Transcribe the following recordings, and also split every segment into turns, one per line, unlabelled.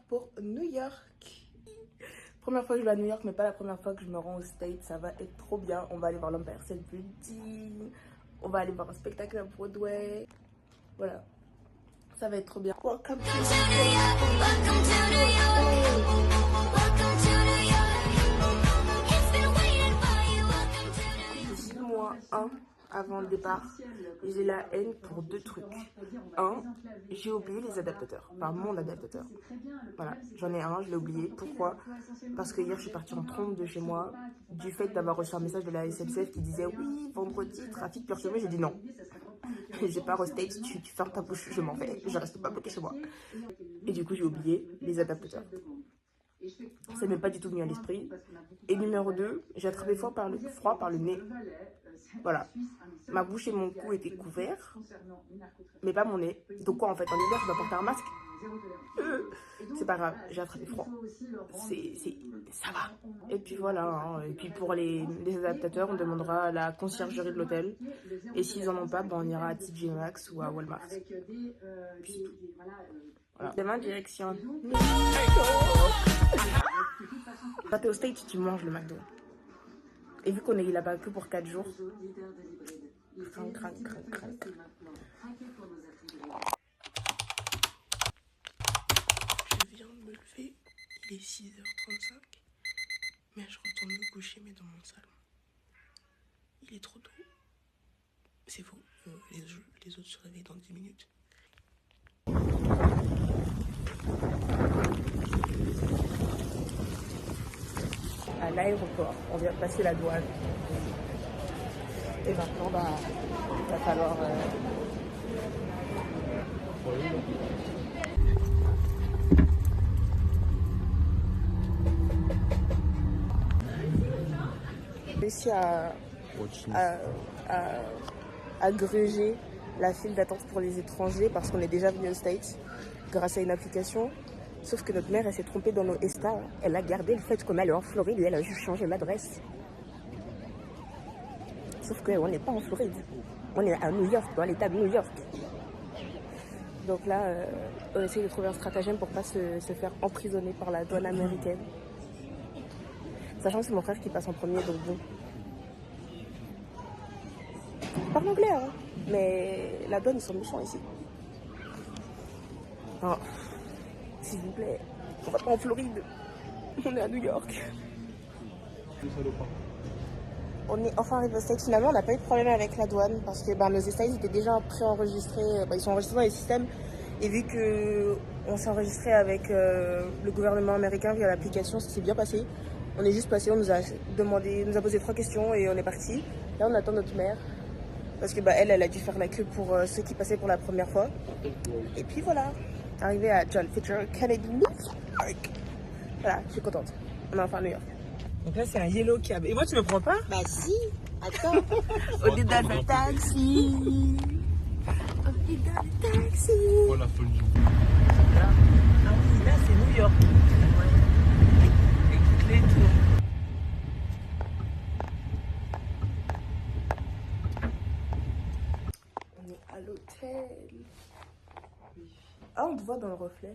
pour New York. Première fois que je vais à New York, mais pas la première fois que je me rends aux States. Ça va être trop bien. On va aller voir l'Empire State Building. On va aller voir un spectacle à Broadway. Voilà. Ça va être trop bien. Welcome to New York. Welcome to New York. Welcome to New York. It's been waiting for you. Welcome to New York. -1 avant le départ, j'ai la haine pour 2 trucs. 1, j'ai oublié les adaptateurs. Enfin, mon adaptateur. Voilà, j'en ai un, je l'ai oublié. Pourquoi? Parce que hier, je suis partie en trompe de chez moi. Du fait d'avoir reçu un message de la SNCF qui disait oui, vendredi, trafic perturbé. J'ai dit non. J'ai pas restate, tu fermes ta bouche, je m'en vais. Je reste pas bloquée chez moi. Et du coup, j'ai oublié les adaptateurs. Ça m'est pas du tout venu à l'esprit. Et numéro 2, j'ai attrapé froid par le nez. Voilà. Ma bouche et mon cou étaient couverts, mais pas mon nez. Donc quoi en fait, en hiver, je dois porter un masque? C'est pas grave, j'ai attrapé froid. Ça va. Et puis voilà, hein. Et puis pour les adaptateurs, on demandera à la conciergerie de l'hôtel. Et s'ils en ont pas, ben on ira à TJ Maxx ou à Walmart. Puis, voilà. Demain, direction. Quand t'es au States, tu manges le McDo. Et vu qu'on est là-bas que pour 4 jours, crank. Je viens de me lever, il est 6h35, mais je retourne me coucher, mais dans mon salon. Il est trop tôt. C'est faux, les autres se réveillent dans 10 minutes. À l'aéroport, on vient de passer la douane. Et maintenant, bah, il va falloir... J'ai réussi à gruger la file d'attente pour les étrangers parce qu'on est déjà venu aux States grâce à une application. Sauf que notre mère, elle s'est trompée dans nos ESTA. Elle a gardé le fait qu'on allait en Floride et elle a juste changé l'adresse. Sauf qu'on n'est pas en Floride. On est à New York, dans l'état de New York. Donc là, on essaie de trouver un stratagème pour pas se faire emprisonner par la douane américaine. Sachant que c'est mon frère qui passe en premier, donc bon. Je parle anglais, hein. Mais la douane, ils sont méchants ici. Oh. S'il vous plaît, on va pas en Floride, on est à New York. On est enfin arrivé aux States. Finalement, on n'a pas eu de problème avec la douane parce que nos States étaient déjà préenregistrés. Ils sont enregistrés dans les systèmes. Et vu qu'on s'est enregistré avec le gouvernement américain via l'application, ça s'est bien passé. On est juste passé, on nous a posé 3 questions et on est parti. Là, on attend notre mère parce que elle a dû faire la queue pour ceux qui passaient pour la première fois. Et puis voilà. Arrivé à John Fitzgerald Kennedy New York. Voilà, je suis contente. On est enfin à New York. Donc là, c'est un yellow cab. Et moi, tu me prends pas?
Bah si, attends.
On est dans le taxi. On est dans le taxi.
Oh la folie.
Là, ah oui, là, c'est New York. Ouais. Écoute les tours. On est à l'hôtel. Ah, on te voit dans le reflet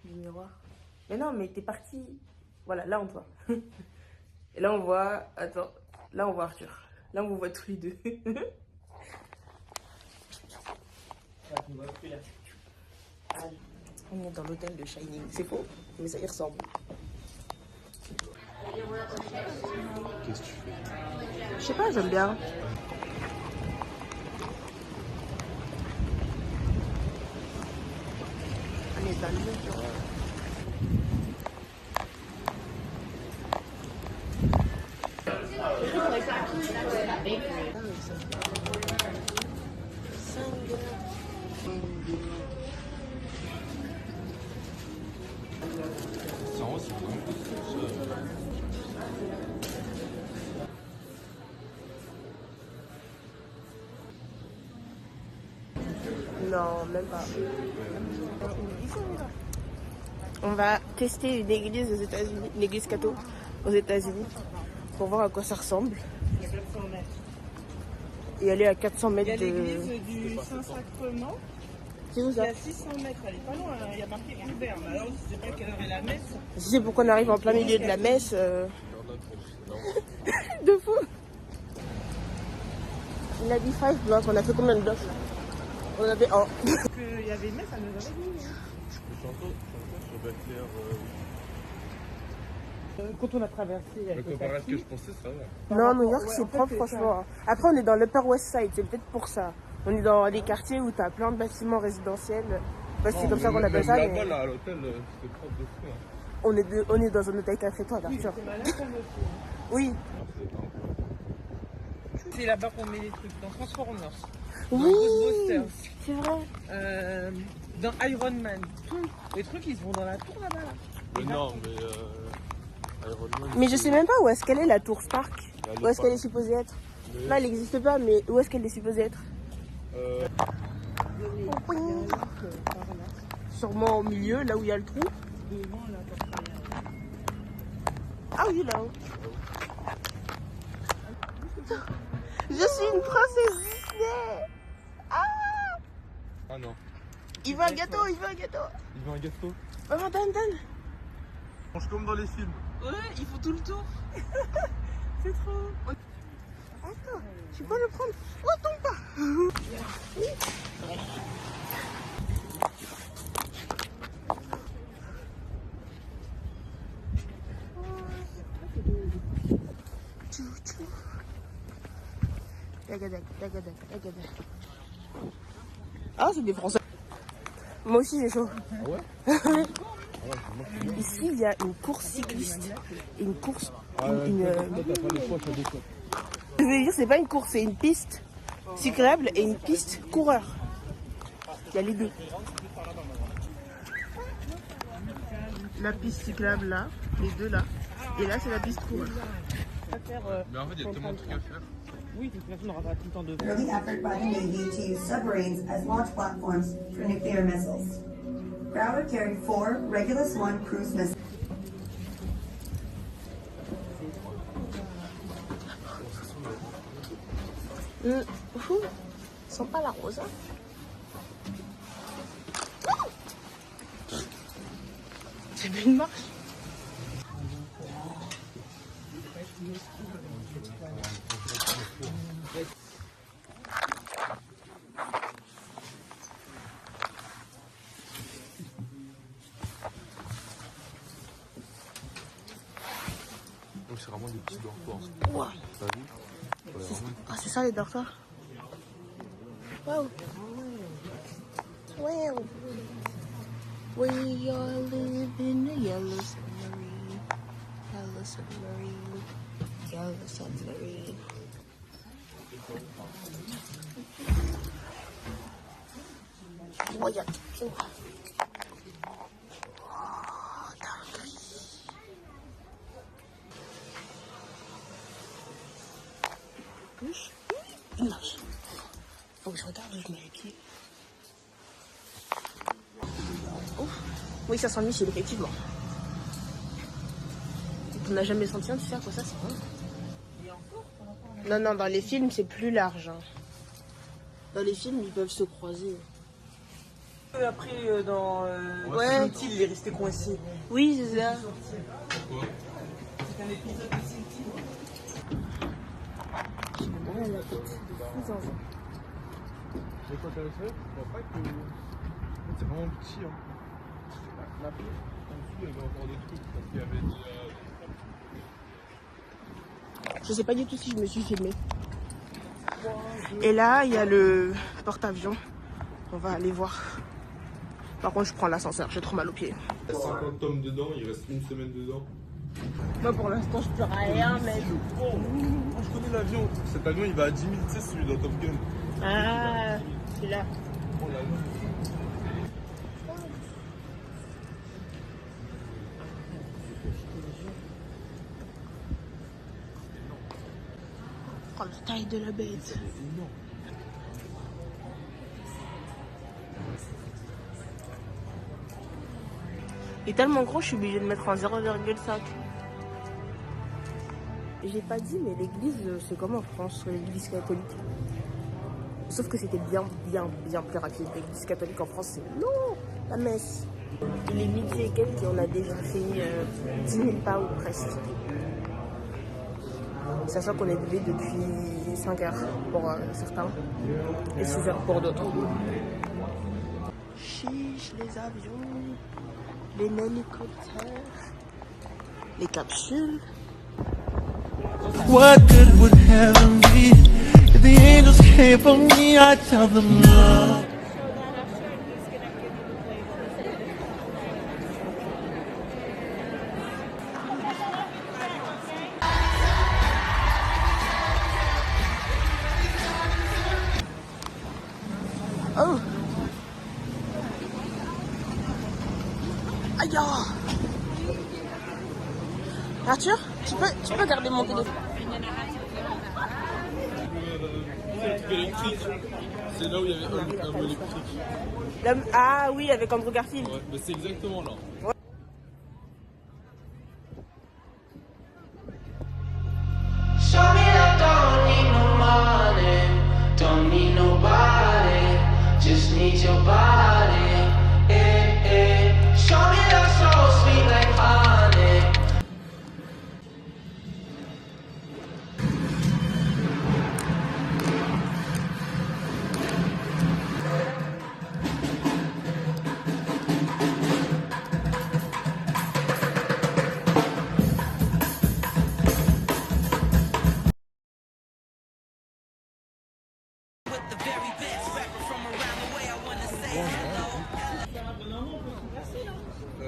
du miroir. Mais non, mais t'es parti. Voilà, là on te voit. Et là on voit... Attends. Là on voit Arthur. Là on vous voit tous les deux. On est dans l'hôtel de Shining. C'est faux, mais ça y ressemble.
Qu'est-ce que tu fais?
Je sais pas, j'aime bien. On est dans le New Non, même pas. On va tester une église aux États-Unis, une église catho aux États-Unis, pour voir à quoi ça ressemble. Et aller à 400 mètres de...
Il y a l'église du Saint-Sacrement.
C'est où
Il y
ça?
a 600 mètres, elle est pas loin, hein. Il y a marqué Hubert. Mais alors, je sais pas quelle heure est la messe.
Si c'est pour qu'on arrive en plein milieu de la messe. De fou. Il a dit 5 blocks. On a fait combien de blocs là? On avait un.
Qu'il y avait messe, ça nous avait dit.
Je suis sur Baclair.
Quand on a traversé.
Le comparé à ce que je pensais, ça va.
Non, New York,
ouais,
c'est
en fait,
propre,
c'est
franchement. Après, on est dans l'Upper West Side, c'est peut-être pour ça. On est dans des quartiers où t'as plein de bâtiments résidentiels. Bah, c'est comme ça qu'on appelle ça.
Là-bas,
Mais
là, à l'hôtel, c'était propre de fou. Hein.
on est dans un hôtel 4 étoiles, Arthur.
C'est malin comme aussi.
Oui.
C'est là-bas qu'on met les trucs, dans Transformers,
Oui,
Ghostbusters,
c'est vrai.
dans Iron Man. Tout. Les trucs, ils se vont dans la tour là-bas. Là.
Mais non, mais Iron Man,
Mais je sais même pas où est-ce qu'elle est, la tour Stark.
Elle est
Où est-ce
pas
qu'elle
là.
est supposée être?
Mais-
Là, elle n'existe pas, mais où est-ce qu'elle est supposée être? Oui. Sûrement au milieu, là où il y a le trou.
Devant là, comme ça, il y a-
Ah oui, là-haut. Je suis une princesse Disney.
Ah non.
Il veut un gâteau, il veut un gâteau.
Il veut un gâteau.
Maman, donne.
Mange comme dans les films.
Ouais, il faut tout le tour. C'est trop.
Attends, tu peux le prendre. Oh, tombe pas. Ah, c'est des Français. Moi aussi, j'ai chaud.
Ah ouais?
Ici, il y a une course cycliste et une course.
Ah, t'as pas les poches à deux fois.
Je veux dire, c'est pas une course, c'est une piste cyclable et une piste coureur. Il y a les deux. La piste cyclable là, les deux là. Et là, c'est la piste coureur.
Mais en fait, il y a tellement de trucs à faire.
Oui, de toute façon, on n'aura pas tout le temps de.
early effort by the Navy to use submarines as launch platforms for nuclear missiles. Broward carried 4 Regulus 1 cruise missiles.
Sent pas la rose. Hein. C'est plus une marche.
Donc c'est vraiment des petits dortoirs.
Wow.
T'as vu? Ouais, vraiment.
Ah, c'est ça les dortoirs. Wow. Wow. We all live in a yellow submarine. Yellow submarine. Yellow submarine. Regarde. Une marche. Faut que je regarde où je mets les pieds. Ouf. Oui, ça sent le missile, effectivement. On n'a jamais senti un, tu sais à quoi ça c'est bon. Non, non, dans les films, c'est plus large. Hein. Dans les films, ils peuvent se croiser.
Après, dans
Ouais.
Silent Hill, il est resté coincé.
Oui, c'est ça.
Pourquoi?
C'est un épisode de Silent Hill.
Ah, la tête de fou, zinzin.
Mais quand t'as le soleil, tu vois pas que. En fait, c'est vraiment petit. Hein. La pluie, en dessous, il y avait encore des trucs. Parce qu'il y avait des.
Je sais pas du tout si je me suis filmée. Et là, il y a le porte-avions. On va aller voir. Par contre, je prends l'ascenseur, j'ai trop mal aux pieds.
Il y a 50 tomes dedans, il reste une semaine dedans.
Moi, pour l'instant, je peux rien mettre.
Oh, moi je connais l'avion. Cet avion il va à 10 000, tu sais, celui dans Top Gun.
Ah, c'est là.
Oh l'avion.
Oh, la taille de la bête. Il est tellement gros, je suis obligée de mettre en 0,5. J'ai pas dit, mais l'église, c'est comme en France, l'église catholique. Sauf que c'était bien plus rapide. L'église catholique en France, c'est long, la messe. Il est midi et quelques et on a déjà fait 10 000 pas ou presque. Sachant qu'on est levé depuis 5 heures pour certains et 6 heures pour d'autres. Chiche, les avions, les hélicoptères, les capsules.
What good would heaven be if the angels came for me? I tell them no.
Oh! Aïe! Arthur, tu peux garder mon téléphone.
Électrique. C'est là où il y avait un électrique.
Ah oui, avec Andrew Garfield.
Ouais, mais c'est exactement là.
Show me that don't need no money, don't need nobody, just need your body. Show me that so sweet like honey.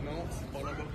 Non, c'est par là-bas.